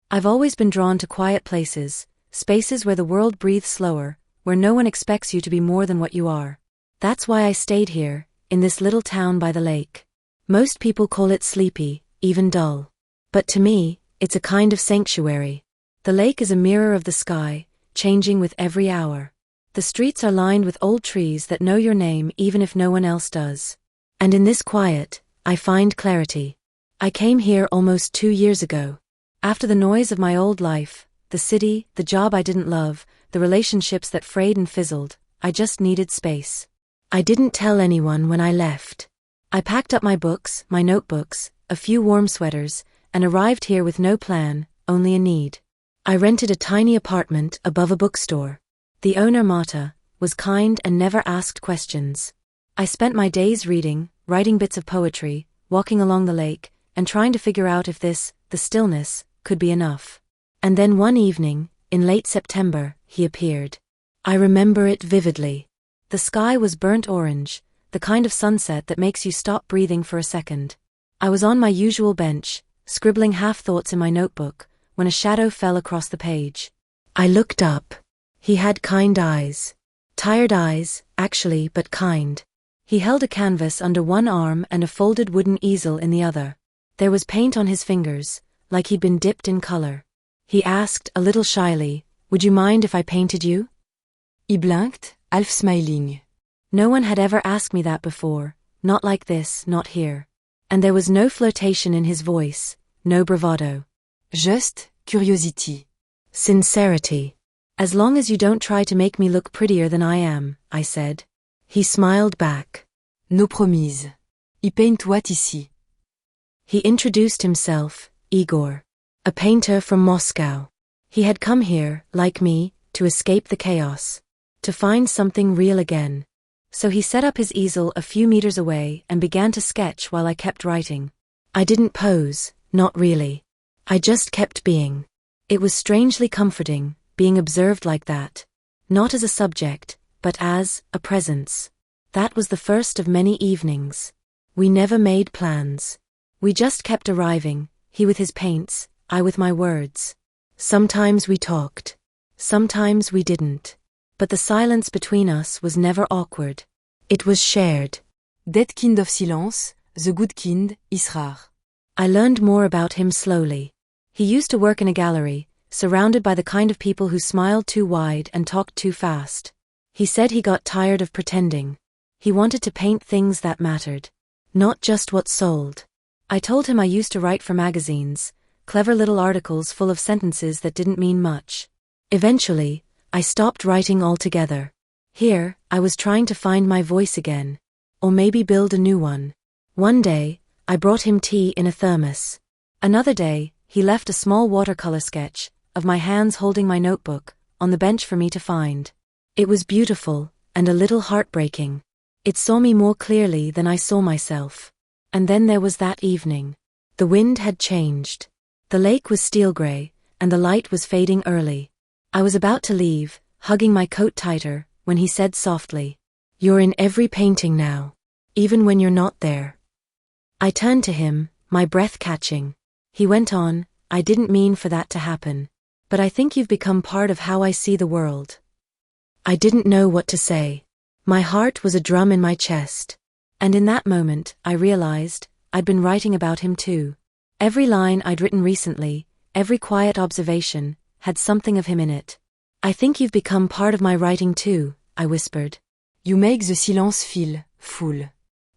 I've always been drawn to quiet places, spaces where the world breathes slower, where no one expects you to be more than what you are. That's why I stayed here, in this little town by the lake. Most people call it sleepy, even dull. But to me, it's a kind of sanctuary. The lake is a mirror of the sky, changing with every hour. The streets are lined with old trees that know your name even if no one else does. And in this quiet, I find clarity. I came here almost 2 years ago. After the noise of my old life, the city, the job I didn't love, the relationships that frayed and fizzled, I just needed space. I didn't tell anyone when I left. I packed up my books, my notebooks, a few warm sweaters, and arrived here with no plan, only a need. I rented a tiny apartment above a bookstore. The owner, Marta, was kind and never asked questions. I spent my days reading, writing bits of poetry, walking along the lake, and trying to figure out if this, the stillness, could be enough. And then one evening, in late September, he appeared. I remember it vividly. The sky was burnt orange, the kind of sunset that makes you stop breathing for a second. I was on my usual bench, scribbling half-thoughts in my notebook, when a shadow fell across the page. I looked up. He had kind eyes. Tired eyes, actually, but kind. He held a canvas under one arm and a folded wooden easel in the other. There was paint on his fingers, like he'd been dipped in color. He asked, a little shyly, "Would you mind if I painted you?" I blinked, half smiling. No one had ever asked me that before, not like this, not here. And there was no flirtation in his voice, no bravado. Just curiosity. Sincerity. "As long as you don't try to make me look prettier than I am," I said. He smiled back. "No promise. I paint what ici." He introduced himself, Igor. A painter from Moscow. He had come here, like me, to escape the chaos. To find something real again. So he set up his easel a few meters away and began to sketch while I kept writing. I didn't pose, not really. I just kept being. It was strangely comforting, being observed like that. Not as a subject, but as a presence. That was the first of many evenings. We never made plans. We just kept arriving, he with his paints, I with my words. Sometimes we talked. Sometimes we didn't. But the silence between us was never awkward. It was shared. That kind of silence, the good kind, is rare. I learned more about him slowly. He used to work in a gallery, surrounded by the kind of people who smiled too wide and talked too fast. He said he got tired of pretending. He wanted to paint things that mattered. Not just what sold. I told him I used to write for magazines, clever little articles full of sentences that didn't mean much. Eventually, I stopped writing altogether. Here, I was trying to find my voice again. Or maybe build a new one. One day, I brought him tea in a thermos. Another day, he left a small watercolor sketch, of my hands holding my notebook, on the bench for me to find. It was beautiful, and a little heartbreaking. It saw me more clearly than I saw myself. And then there was that evening. The wind had changed. The lake was steel gray, and the light was fading early. I was about to leave, hugging my coat tighter, when he said softly, "You're in every painting now. Even when you're not there." I turned to him, my breath catching. He went on, "I didn't mean for that to happen. But I think you've become part of how I see the world." I didn't know what to say. My heart was a drum in my chest. And in that moment, I realized, I'd been writing about him too. Every line I'd written recently, every quiet observation, had something of him in it. "I think you've become part of my writing too," I whispered. "You make the silence feel full.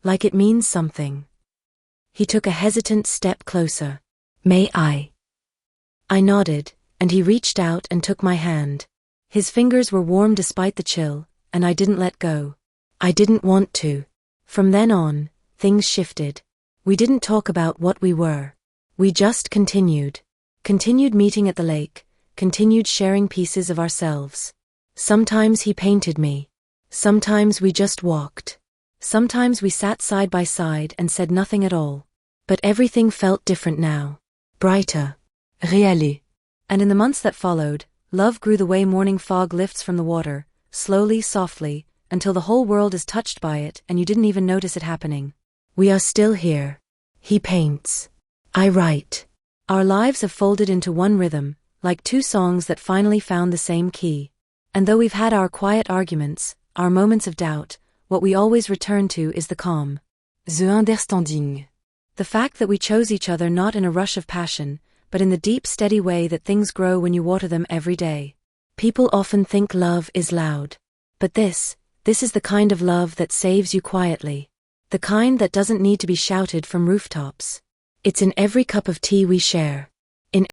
Like it means something." He took a hesitant step closer. "May I?" I nodded, and he reached out and took my hand. His fingers were warm despite the chill, and I didn't let go. I didn't want to. From then on, things shifted. We didn't talk about what we were. We just continued. Continued meeting at the lake, continued sharing pieces of ourselves. Sometimes he painted me. Sometimes we just walked. Sometimes we sat side by side and said nothing at all. But everything felt different now. Brighter. Réalé. And in the months that followed, love grew the way morning fog lifts from the water, slowly, softly, until the whole world is touched by it and you didn't even notice it happening. We are still here. He paints. I write. Our lives have folded into one rhythm, like two songs that finally found the same key. And though we've had our quiet arguments, our moments of doubt, what we always return to is the calm. The understanding. The fact that we chose each other not in a rush of passion, but in the deep, steady way that things grow when you water them every day. People often think love is loud. But this is the kind of love that saves you quietly. The kind that doesn't need to be shouted from rooftops. It's in every cup of tea we share.